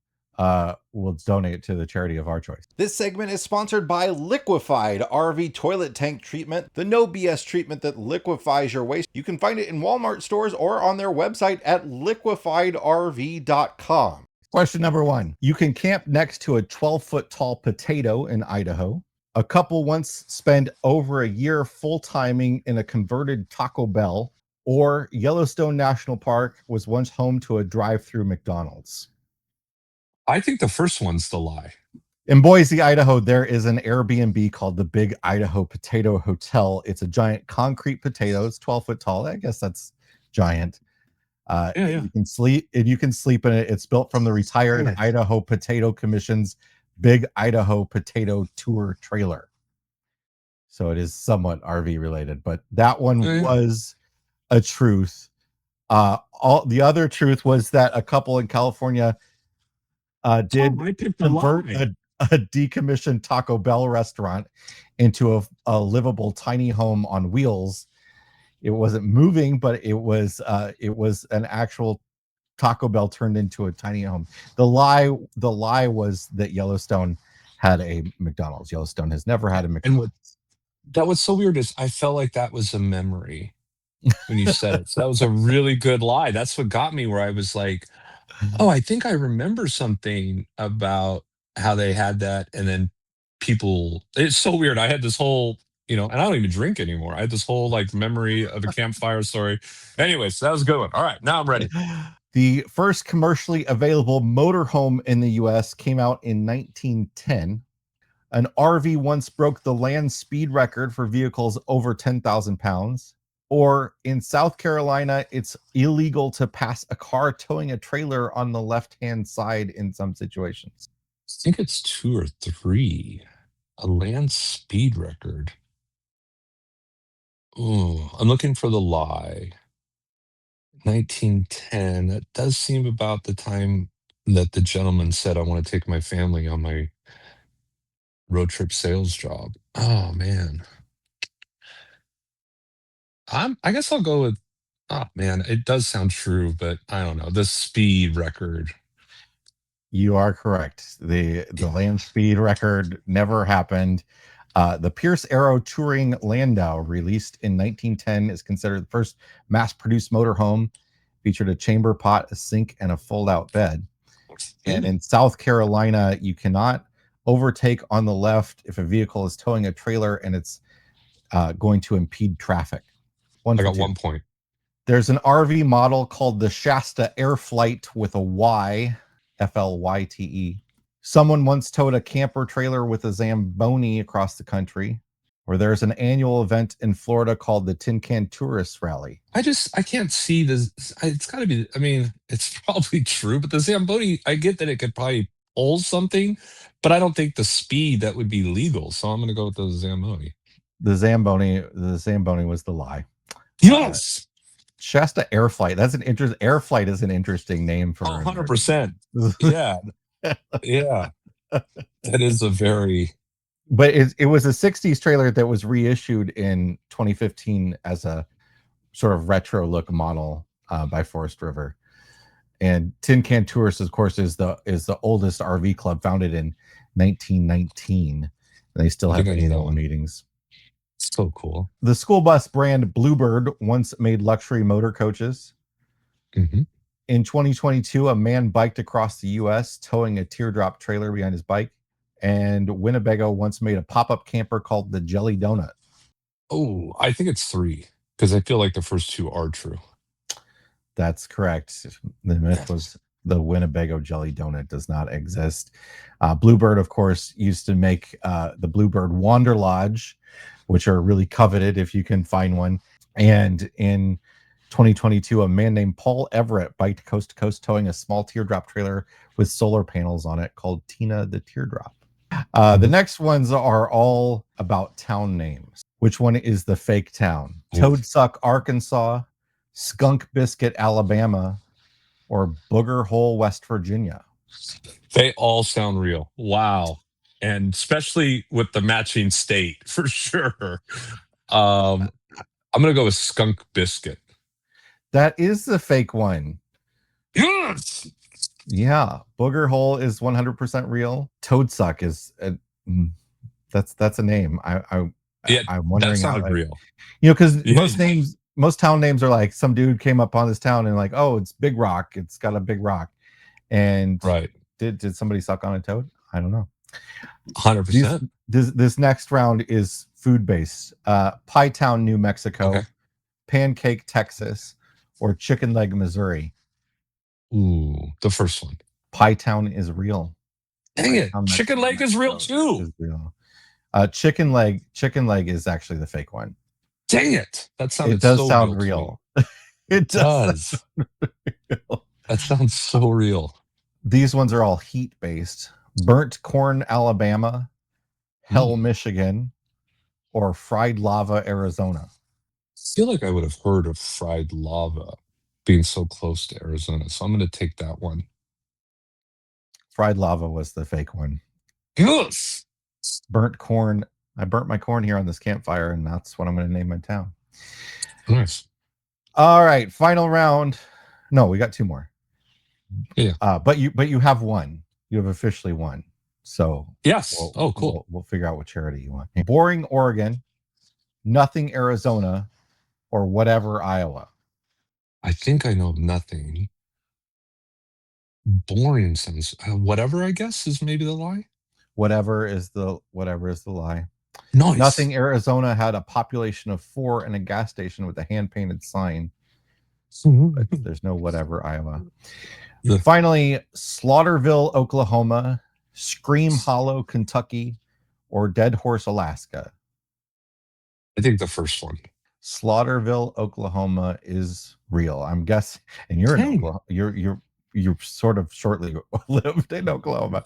we'll donate it to the charity of our choice. This segment is sponsored by Liquefied RV Toilet Tank Treatment, the no BS treatment that liquefies your waste. You can find it in Walmart stores or on their website at liquefiedrv.com. Question number 1. You can camp next to a 12-foot tall potato in Idaho. A couple once spent over a year full-timing in a converted Taco Bell, or Yellowstone National Park was once home to a drive-through McDonald's. I think the first one's the lie. In Boise, Idaho, there is an Airbnb called the Big Idaho Potato Hotel. It's a giant concrete potato. It's 12 foot tall. I guess that's giant. Yeah, yeah. You can sleep in it. It's built from the retired Really? Idaho Potato Commission's Big Idaho Potato Tour trailer. So it is somewhat RV related, but that one Yeah, yeah. was a truth. All the other truth was that a couple in California Oh, did I picked the convert lie. a decommissioned Taco Bell restaurant into a livable tiny home on wheels. It wasn't moving, but it was an actual Taco Bell turned into a tiny home. The lie was that Yellowstone had a McDonald's. Yellowstone has never had a And McDonald's. that was so weird is I felt like that was a memory when you said it. So that was a really good lie. That's what got me where I was like, oh, I think I remember something about how they had that. And then it's so weird. I had this whole, and I don't even drink anymore. I had this whole like memory of a campfire story. Anyways, that was a good one. All right, now I'm ready. The first commercially available motorhome in the US came out in 1910. An RV once broke the land speed record for vehicles over 10,000 pounds. Or in South Carolina, it's illegal to pass a car towing a trailer on the left-hand side in some situations. I think it's 2 or 3. A land speed record. Ooh, I'm looking for the lie. 1910. That does seem about the time that the gentleman said, I want to take my family on my road trip sales job. Oh man. I guess I'll go with, oh man, it does sound true, but I don't know. The speed record. You are correct. The land speed record never happened. The Pierce Arrow Touring Landau, released in 1910, is considered the first mass-produced motorhome. Featured a chamber pot, a sink, and a fold-out bed. And in South Carolina, you cannot overtake on the left if a vehicle is towing a trailer and it's going to impede traffic. One I for got two. 1 point. There's an RV model called the Shasta Air Flight with a Y, Flyte. Someone once towed a camper trailer with a Zamboni across the country. Or there's an annual event in Florida called the Tin Can Tourist Rally. I can't see this. It's got to be, I mean, it's probably true, but the Zamboni, I get that it could probably pull something, but I don't think the speed that would be legal. So I'm going to go with the Zamboni. The Zamboni was the lie. Yes. Shasta Air Flight. Air Flight is an interesting name for 100%. Yeah. Yeah. That is a very, but it was a 60s trailer that was reissued in 2015 as a sort of retro look model by Forest River. And Tin Can Tourist, of course, is the oldest RV club, founded in 1919. And they still have annual meetings. So cool. The school bus brand Bluebird once made luxury motor coaches. Mm-hmm. In 2022, a man biked across the U.S. towing a teardrop trailer behind his bike. And Winnebago once made a pop-up camper called the Jelly Donut. Oh, I think it's 3 because I feel like the first 2 are true. That's correct. The myth was the Winnebago Jelly Donut does not exist. Bluebird, of course, used to make the Bluebird Wander Lodge, which are really coveted if you can find one. And in 2022, a man named Paul Everett biked coast to coast towing a small teardrop trailer with solar panels on it called Tina the Teardrop. The next ones are all about town names. Which one is the fake town? Toadsuck, Arkansas, Skunk Biscuit, Alabama, or Booger Hole, West Virginia? They all sound real. Wow. And especially with the matching state, for sure. I'm going to go with Skunk Biscuit. That is the fake one. Yes. Yeah, Booger Hole is 100% real. Toadsuck is that's a name. I'm wondering that sounded how real. Because most town names are like some dude came up on this town and like, oh, it's Big Rock. It's got a big rock. And right. Did somebody suck on a toad? I don't know. 100%. This next round is food based. Pie Town, New Mexico, Pancake, Texas, or Chicken Leg, Missouri. Ooh, the first one. Pie Town is real. Dang it. Chicken Leg is real too. Is real. Chicken leg is actually the fake one. Dang it. That sounded it does so sound real. It does. That sounds so real. These ones are all heat based. Burnt Corn, Alabama, Hell, Michigan, or Fried Lava, Arizona. I feel like I would have heard of Fried Lava being so close to Arizona, so I'm going to take that one. Fried Lava was the fake one. Yes. Burnt Corn. I burnt my corn here on this campfire, and that's what I'm going to name my town. Nice. All right, final round. No, we got 2 more. Yeah. But you have won. You have officially won. So yes. Cool. We'll figure out what charity you want. Boring, Oregon, Nothing, Arizona, or Whatever, Iowa. I think I know Nothing. Boring sounds. Whatever, I guess, is maybe the lie. Whatever is the lie. Nice. Nothing, Arizona had a population of 4 and a gas station with a hand painted sign. But there's no Whatever, Iowa. Finally, Slaughterville, Oklahoma, Scream Hollow, Kentucky, or Dead Horse, Alaska. I think the first one. Slaughterville, Oklahoma is real. I'm guessing, and you're in Dang. Oklahoma. You're sort of shortly lived in Oklahoma.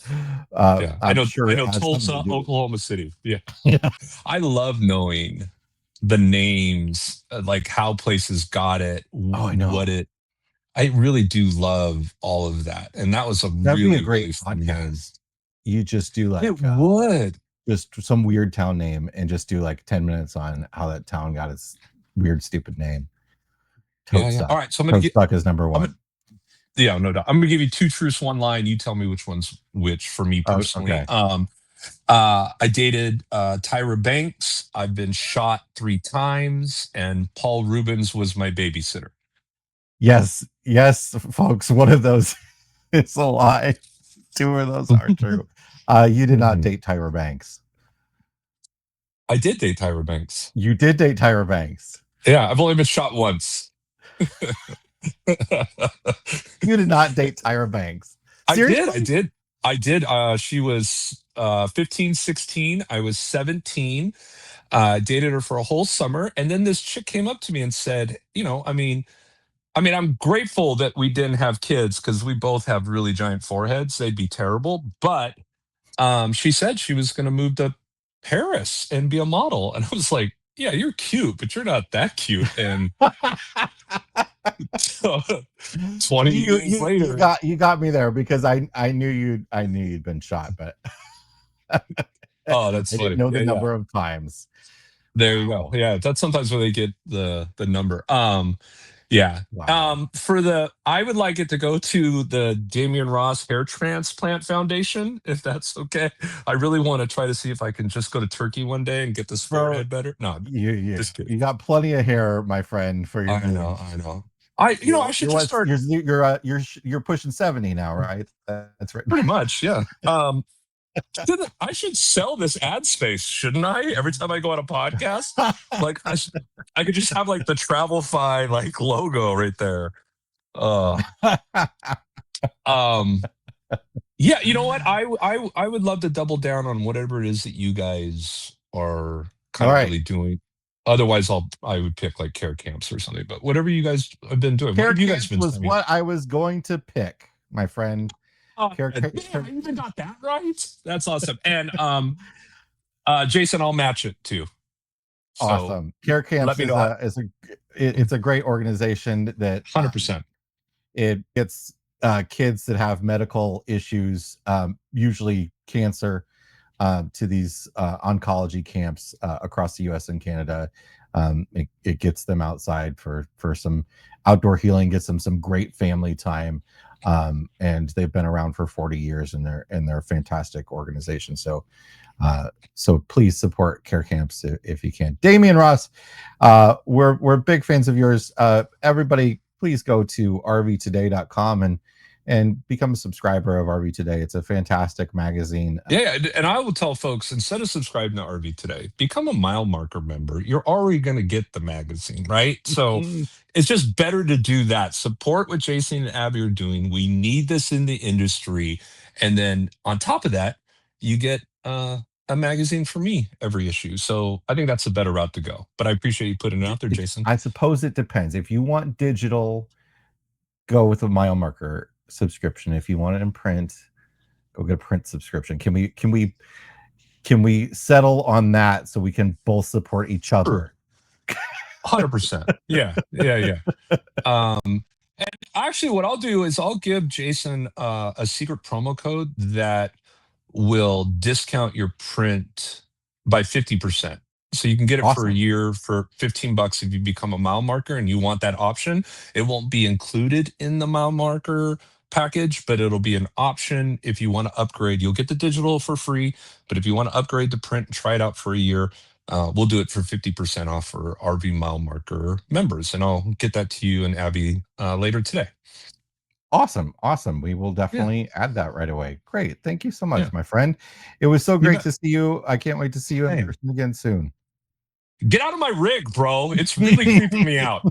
Yeah, I I'm know. sure I it know has something to Tulsa, do with Oklahoma City. Yeah, it. Yes. I love knowing the names, like how places got it, Oh, I what know. it. I really do love all of that, and that was a That'd be a really, great really fun game. podcast. You just do It like would. just some weird town name and just do like 10 minutes on how that town got its weird, stupid name. Yeah, yeah. All right, so Toad Stuck is number I'm one. yeah, no doubt. I'm gonna give you two truths, one lie, and you tell me which one's which for me Oh, personally. okay. I dated Tyra Banks. I've been shot 3 times, and Paul Rubens was my babysitter. Yes, yes, folks. One of those is a lie. Two of those are true. You did not date Tyra Banks. I did date Tyra Banks. You did date Tyra Banks. Yeah, I've only been shot once. You did not date Tyra Banks. I did. I Seriously? did. I did. She was 15, 16. I was 17. Dated her for a whole summer. And then this chick came up to me and said, I'm grateful that we didn't have kids because we both have really giant foreheads. They'd be terrible. But she said she was going to move to Paris and be a model. And I was like, yeah, you're cute, but you're not that cute. And so 20 you years you you later. got me there because I knew you'd been shot, but I Oh, that's didn't funny. know the Yeah, yeah. number of times. There you go. Wow. Yeah, that's sometimes where they get the number. Yeah. Wow. For the I would like it to go to the Damian Ross Hair Transplant Foundation, if that's okay. I really want to try to see if I can just go to Turkey one day and get this Bro, forehead better. No, just kidding. you got plenty of hair, my friend, for your I know, needs. I know. I should You're just what start you're pushing 70 now, right? That's right. pretty much, yeah. I should sell this ad space, shouldn't I? Every time I go on a podcast, like I could just have like the Travelfy like logo right there. Uh, um, yeah, you know what? I would love to double down on whatever it is that you guys are All kind of right. really doing. Otherwise, I would pick like care camps or something. But whatever you guys have been doing, what Care have you guys camps been was sending? what I was going to pick, my friend. Damn, I even got that right. That's awesome. And Jason, I'll match it too. So Awesome. Care let camps me is know. it's a great organization that 100%. it gets kids that have medical issues, usually cancer, to these oncology camps across the U.S. and Canada. It gets them outside for some outdoor healing, gets them some great family time, and they've been around for 40 years, and they're a fantastic organization. So please support care camps if you can. Damian Ross, we're big fans of yours. Everybody, please go to rvtoday.com and become a subscriber of RV Today. It's a fantastic magazine. Yeah, and I will tell folks, instead of subscribing to RV Today, become a mile marker member. You're already going to get the magazine, right? So it's just better to do that. Support what Jason and Abby are doing. We need this in the industry. And then on top of that, you get a magazine for me every issue. So I think that's a better route to go. But I appreciate you putting it out there, Jason. I suppose it depends. If you want digital, go with a mile marker subscription. If you want it in print, go get a print subscription. Can we settle on that so we can both support each Sure. other? 100%. Yeah, yeah, yeah. And actually, what I'll do is I'll give Jason a secret promo code that will discount your print by 50%. So you can get it for a Awesome. year for $15 if you become a mile marker and you want that option. It won't be included in the mile marker package, but it'll be an option if you want to upgrade. You'll get the digital for free, but if you want to upgrade the print and try it out for a year, we'll do it for 50% off for RV Mile Marker members. And I'll get that to you and Abby later today. Awesome. We will Yeah. definitely add that right away. Great. Thank you so much, Yeah. my friend. It was so You great bet. to see you. I can't wait to see you in Same. person again soon. Get out of my rig, bro. It's really creeping me out.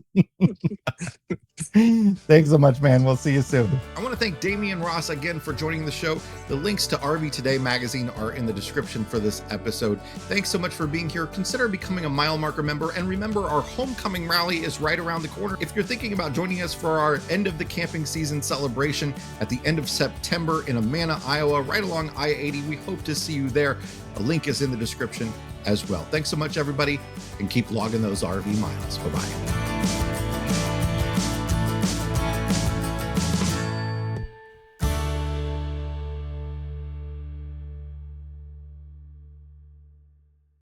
Thanks so much, man. We'll see you soon. I want to thank Damian Ross again for joining the show. The links to RV Today magazine are in the description for this episode. Thanks so much for being here. Consider becoming a Mile Marker member, and remember, our homecoming rally is right around the corner. If you're thinking about joining us for our end of the camping season celebration at the end of September in Amana, Iowa, right along I-80, we hope to see you there. A link is in the description as well. Thanks so much, everybody, and keep logging those RV miles. Bye-bye.